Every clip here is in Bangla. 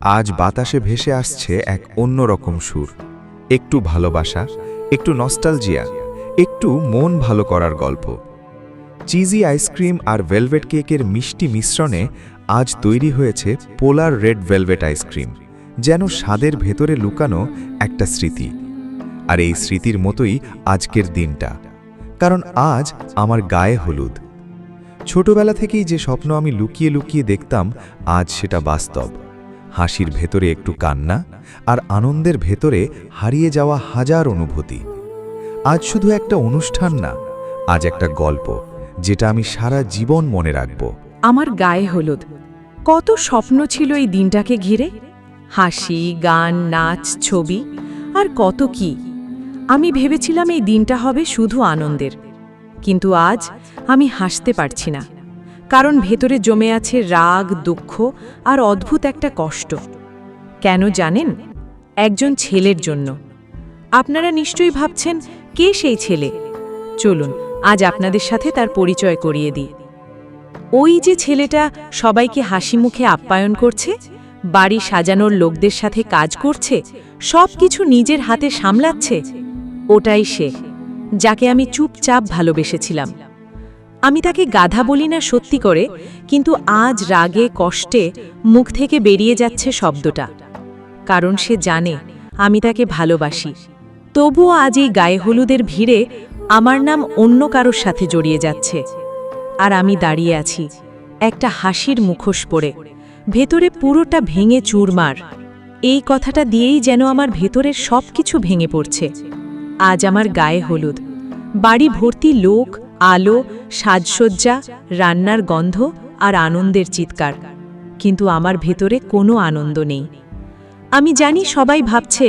আজ বাতাসে ভেসে আসছে এক অন্যরকম সুর। একটু ভালোবাসা, একটু নস্টালজিয়া, একটু মন ভালো করার গল্প। চিজি আইসক্রিম আর ভেলভেট কেকের মিষ্টি মিশ্রণে আজ তৈরি হয়েছে পোলার রেড ভেলভেট আইসক্রিম, যেন স্বাদের ভেতরে লুকানো একটা স্মৃতি। আর এই স্মৃতির মতোই আজকের দিনটা, কারণ আজ আমার গায়ে হলুদ। ছোটবেলা থেকেই যে স্বপ্ন আমি লুকিয়ে লুকিয়ে দেখতাম, আজ সেটা বাস্তব। হাসির ভেতরে একটু কান্না, আর আনন্দের ভেতরে হারিয়ে যাওয়া হাজার অনুভূতি। আজ শুধু একটা অনুষ্ঠান না, আজ একটা গল্প, যেটা আমি সারা জীবন মনে রাখব। আমার গায়ে হলুদ। কত স্বপ্ন ছিল এই দিনটাকে ঘিরে, হাসি, গান, নাচ, ছবি, আর কত কি। আমি ভেবেছিলাম এই দিনটা হবে শুধু আনন্দের, কিন্তু আজ আমি হাসতে পারছি না, কারণ ভেতরে জমে আছে রাগ, দুঃখ আর অদ্ভুত একটা কষ্ট। কেন জানেন? একজন ছেলের জন্য। আপনারা নিশ্চয়ই ভাবছেন, কে সেই ছেলে? চলুন আজ আপনাদের সাথে তার পরিচয় করিয়ে দিই। ওই যে ছেলেটা সবাইকে হাসি মুখে আপ্যায়ন করছে, বাড়ি সাজানোর লোকদের সাথে কাজ করছে, সব কিছু নিজের হাতে সামলাচ্ছে, ওটাই সে, যাকে আমি চুপচাপ ভালোবেসেছিলাম। আমি তাকে গাধা বলি না সত্যি করে, কিন্তু আজ রাগে, কষ্টে মুখ থেকে বেরিয়ে যাচ্ছে শব্দটা, কারণ সে জানে আমি তাকে ভালোবাসি। তবুও আজ এই গায়ে হলুদের ভিড়ে আমার নাম অন্য কারোর সাথে জড়িয়ে যাচ্ছে। আর আমি দাঁড়িয়ে আছি একটা হাসির মুখোশ পরে, ভেতরে পুরোটা ভেঙে চুরমার। এই কথাটা দিয়েই যেন আমার ভেতরের সব কিছু ভেঙে পড়ছে। আজ আমার গায়ে হলুদ, বাড়ি ভর্তি লোক, আলো, সাজসজ্জা, রান্নার গন্ধ আর আনন্দের চিৎকার, কিন্তু আমার ভেতরে কোনো আনন্দ নেই। আমি জানি সবাই ভাবছে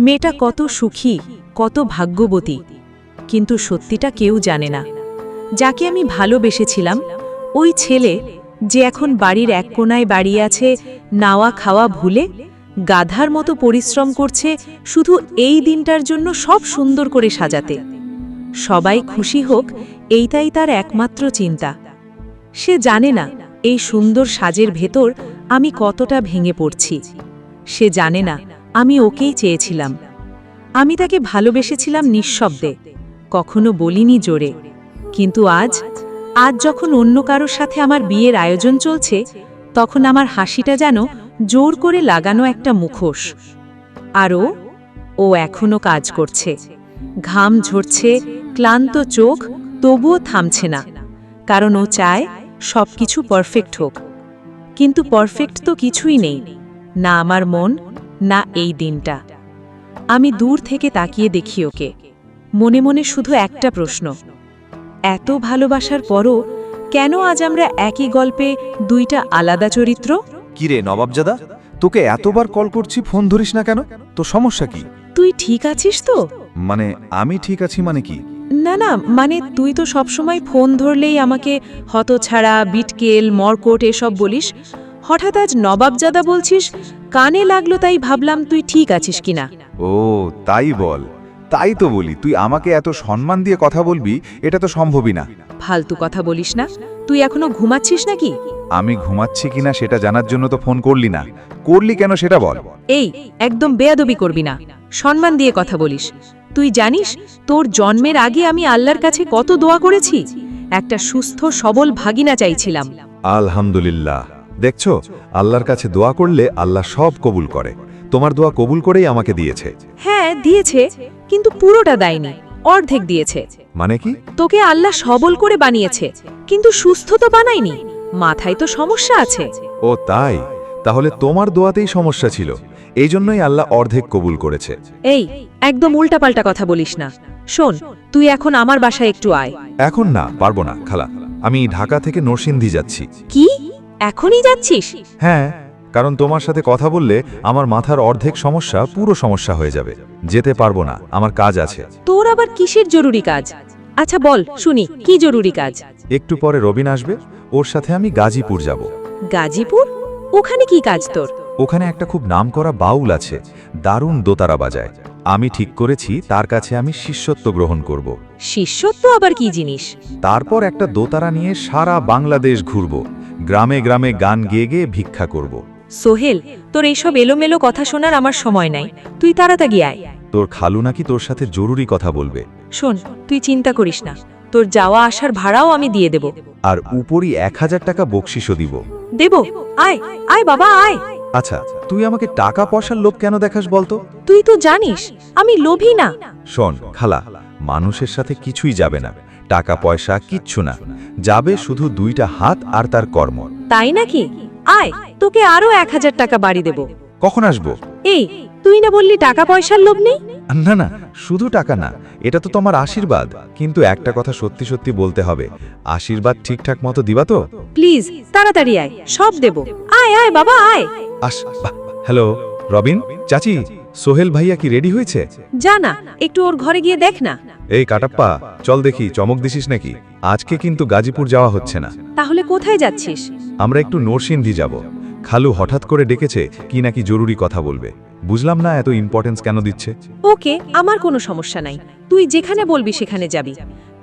মেয়েটা কত সুখী, কত ভাগ্যবতী, কিন্তু সত্যিটা কেউ জানে না। যাকে আমি ভালোবেসেছিলাম, ওই ছেলে যে এখন বাড়ির এক কোণায় দাঁড়িয়ে আছে, নাওয়া খাওয়া ভুলে গাধার মতো পরিশ্রম করছে শুধু এই দিনটার জন্য সব সুন্দর করে সাজাতে। সবাই খুশি হোক, এইটাই তার একমাত্র চিন্তা। সে জানে না এই সুন্দর সাজের ভেতর আমি কতটা ভেঙে পড়ছি। সে জানে না আমি ওকেই চেয়েছিলাম। আমি তাকে ভালোবেসেছিলাম নিঃশব্দে, কখনো বলিনি জোরে। কিন্তু আজ যখন অন্য কারোর সাথে আমার বিয়ের আয়োজন চলছে, তখন আমার হাসিটা যেন জোর করে লাগানো একটা মুখোশ। আর ও এখনো কাজ করছে, ঘাম ঝরছে, ক্লান্ত চোখ, তবুও থামছে না, কারণ ও চায় সবকিছু পারফেক্ট হোক। কিন্তু পারফেক্ট তো কিছুই নেই, না আমার মন, না এই দিনটা। আমি দূর থেকে তাকিয়ে দেখি ওকে, মনে মনে শুধু একটা প্রশ্ন, এত ভালোবাসার পরও কেন আজ আমরা একই গল্পে দুইটা আলাদা চরিত্র? কিরে নবাবজাদা, তোকে এতবার কল করছি, ফোন ধরিস না কেন? তো সমস্যা কি? তুই ঠিক আছিস তো? মানে আমি ঠিক আছি মানে কি? না না, মানে তুই তো সবসময় ফোন ধরলেই আমাকে হতছাড়া, বিটকেল, মরকট এসব বলিস। হঠাৎ আজ নবাবজাদা বলছিস, কানে লাগলো, তাই ভাবলাম তুই ঠিক আছিস কিনা। ও তাই বল। তাই তো বলি, তুই আমাকে এত সম্মান দিয়ে কথা বলবি, এটা তো সম্ভবই না। ফালতু কথা বলিস না। তুই এখনো ঘুমাচ্ছিস নাকি? আমি ঘুমাচ্ছি কিনা সেটা জানার জন্য তো ফোন করলি না। করলি কেন সেটা বল। এই একদম বেয়াদবি করবি না, সম্মান দিয়ে কথা বলিস। তুই জানিস তোর জন্মের আগে আমি আল্লাহর কাছে কত দোয়া করেছি? একটা সুস্থ সবল ভাগিনা চাইছিলাম। আলহামদুলিল্লাহ। দেখছো, আল্লাহর কাছে দোয়া করলে আল্লাহ সব কবুল করে। তোমার দোয়া কবুল করেই আমাকে দিয়েছে। হ্যাঁ দিয়েছে, কিন্তু পুরোটা দেয়নি, অর্ধেক দিয়েছে। মানে কি? তোকে আল্লাহ সবল করে বানিয়েছে, কিন্তু সুস্থ তো বানায়নি। মাথায় তো সমস্যা আছে। ও তাই? তাহলে তোমার দোয়াতেই সমস্যা ছিল, এই জন্যই আল্লাহ অর্ধেক কবুল করেছে। এই একদম উল্টাপাল্টা কথা বলিস না। শোন, তুই এখন আমার বাসায় একটু আয়। এখন না, পারবো না খালা। আমি ঢাকা থেকে নরসিংদী যাচ্ছি। কি? এখনই যাচ্ছিস? হ্যাঁ, কারণ তোমার সাথে কথা বললে আমার মাথার অর্ধেক সমস্যা পুরো সমস্যা হয়ে যাবে। যেতে পারবো না, আমার কাজ আছে। তোর আবার কিসের জরুরি কাজ? আচ্ছা বল শুনি, কি জরুরি কাজ? একটু পরে রবিন আসবে, ওর সাথে আমি গাজীপুর যাব। গাজীপুর? ওখানে কি কাজ তোর? ওখানে একটা খুব নামকরা বাউল আছে, দারুণ দোতারা বাজায়। আমি ঠিক করেছি তার কাছে আমি শিষ্যত্ব গ্রহণ করব। শিষ্যত্ব আবার কি জিনিস? তারপর একটা দোতারা নিয়ে সারা বাংলাদেশ ঘুরব, গ্রামে গ্রামে গান গেয়ে গেয়ে ভিক্ষা করব। সোহেল, তোর এইসব এলোমেলো কথা শোনার আমার সময় নাই, তুই তাড়াতাড়ি আয়। তোর খালু নাকি তোর সাথে জরুরি কথা বলবে। শোন, তুই চিন্তা করিস না, তোর যাওয়া আসার ভাড়াও আমি দিয়ে দেব। আর উপরই 1000 টাকা বকশিসও দিব। দেব? আয় আয় বাবা আয়। আচ্ছা, তুই আমাকে টাকা পয়সার লোভ কেন দেখাস বলতো? তুই তো জানিস আমি লোভী না। শোন খালা, মানুষের সাথে কিছুই যাবে না, টাকা পয়সা কিচ্ছু না, যাবে শুধু 2টা হাত আর তার কর্ম। তাই নাকি? আয়, তোকে আরো 1000 টাকা বাড়ি দেব। কখন আসবো? এই, তুই না বললি টাকা পয়সার লোভ নেই? না না, শুধু টাকা না, এটা তো তোমার আশীর্বাদ। কিন্তু একটা কথা সত্যি সত্যি বলতে হবে, আশীর্বাদ ঠিকঠাক মতো দিবা তো? প্লিজ তাড়াতাড়ি আয়, সব দেব। আয় আয় বাবা আয়। হ্যালো রবিন, চাচি, সোহেল ভাইয়া কি রেডি হয়েছে? যা না, একটু ওর ঘরে গিয়ে দেখ না। এই কাটাপ্পা, চল দেখি চমক দিছিস নাকি। আজকে কিন্তু গাজীপুর যাওয়া হচ্ছে না। তাহলে কোথায় যাচ্ছিস? আমরা একটু নরসিংদী যাব। খালু হঠাৎ করে ডেকেছে, কি নাকি জরুরি কথা বলবে। বুঝলাম না এত ইম্পর্টেন্স কেন দিচ্ছে। ওকে, আমার কোনো সমস্যা নাই, তুই যেখানে বলবি সেখানে যাবি,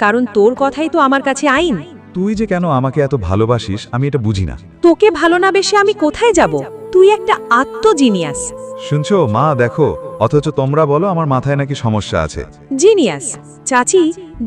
কারণ তোর কথাই তো আমার কাছে আইন। তুই যে কেন আমাকে এত ভালোবাসিস আমি এটা বুঝি না। তোকে ভালো না বেশে আমি কোথায় যাব? তুই একটা আত্মজিনিয়াস। শুনছো মা, দেখো, অথচ তোমরা বলো আমার মাথায় নাকি সমস্যা আছে। জিনিয়াস? চাচি,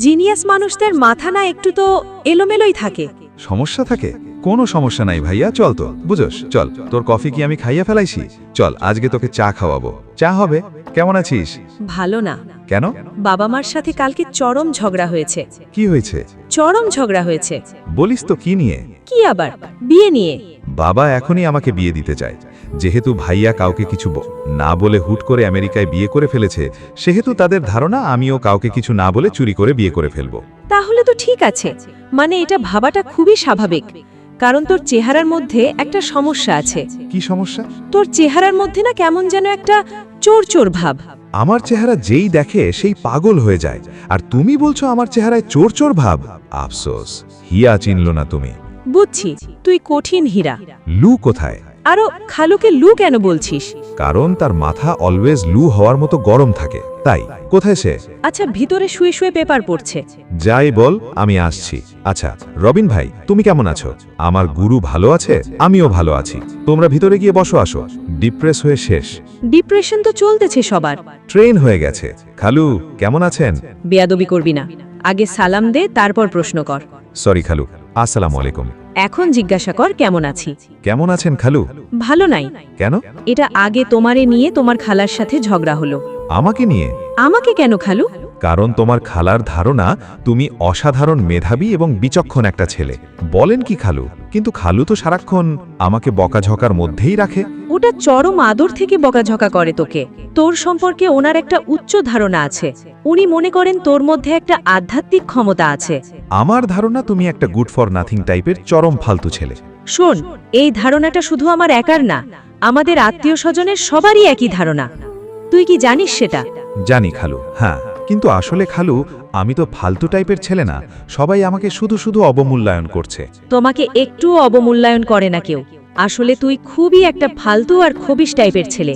জিনিয়াস মানুষদের মাথা না একটু তো এলোমেলোই থাকে। সমস্যা থাকে? কোনো সমস্যা নাই ভাইয়া, চল তো, বুঝোস, চল। তোর কফি কি আমি খাইয়া ফেলাইছি? চল আজকে তোকে চা খাওয়াবো। চা হবে? কেমন আছিস? ভালো না। কেন? বাবা মার সাথে কালকে চরম ঝগড়া হয়েছে। কি হয়েছে? চরম ঝগড়া হয়েছে। বলিস তো, কি নিয়ে? কি আবার? বিয়ে নিয়ে। বাবা এখনই আমাকে বিয়ে দিতে চায়। যেহেতু ভাইয়া কাউকে কিছু না বলে হুট করে আমেরিকায় বিয়ে করে ফেলেছে, সেহেতু তাদের ধারণা আমিও কাউকে কিছু না বলে চুরি করে বিয়ে করে ফেলবো। তাহলে তো ঠিক আছে, মানে এটা ভাবাটা খুবই স্বাভাবিক, কারণ তোর চেহারার মধ্যে একটা সমস্যা আছে। কি সমস্যা? তোর চেহারার মধ্যে না কেমন যেন একটা চোর চোর ভাব। আমার চেহারা যেই দেখে সেই পাগল হয়ে যায়, আর তুমি বলছো আমার চেহারায় চোর চোর ভাব? আফসোস, হিয়া চিনলো না তুমি। বুঝছি, তুই কঠিন হীরা। লু কোথায়? আরো খালুকে লু কেন বলছিস? কারণ তার মাথা অলওয়েজ লু হওয়ার মতো গরম থাকে, তাই। কোথায় সে? আচ্ছা, ভিতরে শুয়ে শুয়ে পেপার পড়ছে। যাই বল, আমি আসছি। আচ্ছা রবিন ভাই, তুমি কেমন আছো? আমার গুরু ভালো আছে, আমিও ভালো আছি। তোমরা ভিতরে গিয়ে বসো, আসো। ডিপ্রেস হয়ে শেষ। ডিপ্রেশন তো চলতেছে সবার। ট্রেন হয়ে গেছে। খালু কেমন আছেন? বেয়াদবি করবি না, আগে সালাম দে, তারপর প্রশ্ন কর। সরি খালু, আসসালামু আলাইকুম। এখন জিজ্ঞাসা কর কেমন আছি। কেমন আছেন খালু? ভালো নাই। কেন? এটা আগে তোমারে নিয়ে তোমার খালার সাথে ঝগড়া হলো। আমাকে নিয়ে? আমাকে কেন খালু? কারণ তোমার খালার ধারণা তুমি অসাধারণ মেধাবী এবং বিচক্ষণ একটা ছেলে। বলেন কি খালু? কিন্তু খালু তো সারাক্ষণ আমাকে বকাঝকার মধ্যেই রাখে। ওটা চরম আদর থেকে বকাঝকা করে তোকে। তোর সম্পর্কে ওনার একটা উচ্চ ধারণা আছে। উনি মনে করেন তোর মধ্যে একটা আধ্যাত্মিক ক্ষমতা আছে। আমার ধারণা তুমি একটা গুড ফর নাথিং টাইপের চরম ফালতু ছেলে। শোন, এই ধারণাটা শুধু আমার একার না, আমাদের আত্মীয় স্বজনের সবারই একই ধারণা। তুই কি জানিস সেটা? জানি খালু, হ্যাঁ, কিন্তু আসলে খালু আমি তো ফালতু টাইপের ছেলে না। সবাই আমাকে শুধু শুধু অবমূল্যায়ন করছে। তোমাকে একটুও অবমূল্যায়ন করে না কেউ। আসলে তুই খুবই একটা ফালতু আর খবিশ টাইপের ছেলে,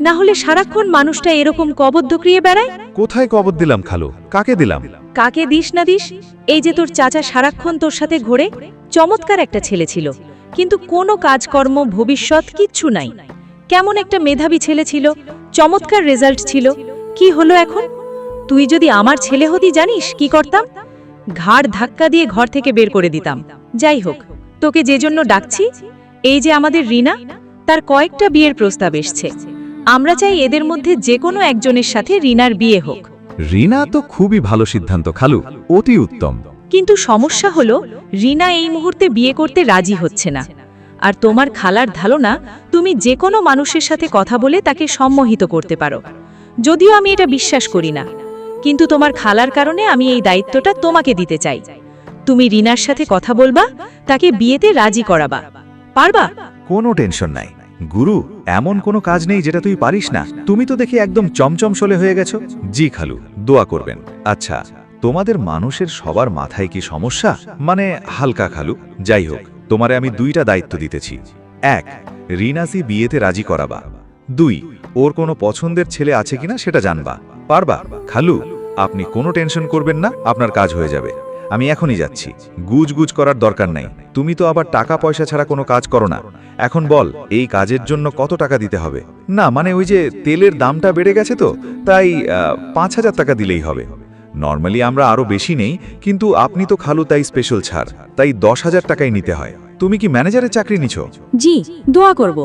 না হলে সারাক্ষণ মানুষটা এরকম কবদ্ধ ক্রিয়ে বেড়ায়। কোথায় কবর দিলাম খালু? কাকে দিলাম? কাকে দিস না দিস, এই যে তোর চাচা সারাক্ষণ তোর সাথে ঘোরে, চমৎকার একটা ছেলে ছিল, কিন্তু কোনো কাজকর্ম ভবিষ্যৎ কিচ্ছু নাই। কেমন একটা মেধাবী ছেলে ছিল, চমৎকার রেজাল্ট ছিল, কি হলো এখন? তুই যদি আমার ছেলে হতি জানিস কি করতাম? ঘাড় ধাক্কা দিয়ে ঘর থেকে বের করে দিতাম। যাই হোক, তোকে যে জন্য ডাকছি, এই যে আমাদের রিনা, তার কয়েকটা বিয়ের প্রস্তাব এসছে। আমরা চাই এদের মধ্যে যে কোনো একজনের সাথে রিনার বিয়ে হোক। রিনা তো খুবই ভালো সিদ্ধান্ত খালু, অতি উত্তম। কিন্তু সমস্যা হলো রিনা এই মুহূর্তে বিয়ে করতে রাজি হচ্ছে না। আর তোমার খালার ধারণা তুমি যে কোনো মানুষের সাথে কথা বলে তাকে সম্মোহিত করতে পারো। যদিও আমি এটা বিশ্বাস করি না, কিন্তু তোমার খালার কারণে আমি এই দায়িত্বটা তোমাকে দিতে চাই। তুমি রিনার সাথে কথা বলবা, তাকে বিয়েতে রাজি করাবা। পারবা? কোনো টেনশন নাই গুরু, এমন কোনো কাজ নেই যেটা তুই পারিস না। তুমি তো দেখি একদম চমচম শোলে হয়ে গেছো। জি খালু, দোয়া করবেন। আচ্ছা, তোমাদের মানুষের সবার মাথায় কি সমস্যা? মানে হালকা খালু। যাই হোক, তোমারে আমি 2টা দায়িত্ব দিতেছি। 1, রিনাজি বিয়েতে রাজি করাবা। 2, ওর কোনো পছন্দের ছেলে আছে কিনা সেটা জানবা। পারবা? খালু আপনি কোনো টেনশন করবেন না, আপনার কাজ হয়ে যাবে। আমি এখনই যাচ্ছি। গুজ করার দরকার নাই। তুমি তো আবার টাকা পয়সা ছাড়া কোনো কাজ করো না। এখন বল, এই কাজের জন্য কত টাকা দিতে হবে? না মানে ওই যে তেলের দামটা বেড়ে গেছে তো, তাই 5,000 টাকা দিলেই হবে। নর্মালি আমরা আরো বেশি নেই, কিন্তু আপনি তো খালু তাই স্পেশাল ছাড়, তাই 10,000 টাকাই নিতে হয়। তুমি কি ম্যানেজারের চাকরি নিছো? জি, দোয়া করব।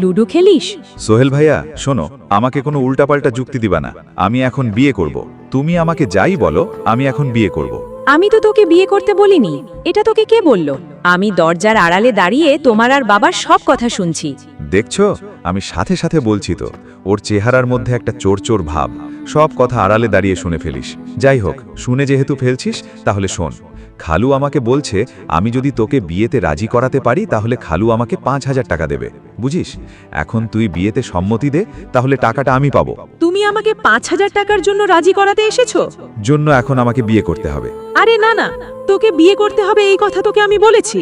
লুডো খেলিস? সোহেল ভাইয়া শোনো, আমাকে কোনো উল্টাপাল্টা যুক্তি দিবা না। আমি এখন বিয়ে করব। তুমি আমাকে যাই বলো, আমি এখন বিয়ে করব। আমি তো তোকে বিয়ে করতে বলিনি। এটা তোকে কে বলল? আমি দরজার আড়ালে দাঁড়িয়ে তোমার আর বাবার সব কথা শুনছি। দেখছো, আমি সাথে সাথে বলছি তো, ওর চেহারার মধ্যে একটা চোর চোর ভাব। সব কথা আড়ালে দাঁড়িয়ে শুনে ফেলিস। যাই হোক, শুনে যেহেতু ফেলছিস, তাহলে শোন। খালু আমাকে বলছে আমি যদি তোকে বিয়েতে রাজি করাতে পারি তাহলে খালু আমাকে 5,000 টাকা দেবে, বুঝিস? এখন তুই বিয়েতে সম্মতি দে, তাহলে টাকাটা আমি পাবো। তুমি আমাকে 5,000 টাকার জন্য রাজি করাতে এসেছো? জন্য এখন আমাকে বিয়ে করতে হবে। আরে না না, তোকে বিয়ে করতে হবে এই কথা তোকে আমি বলেছি।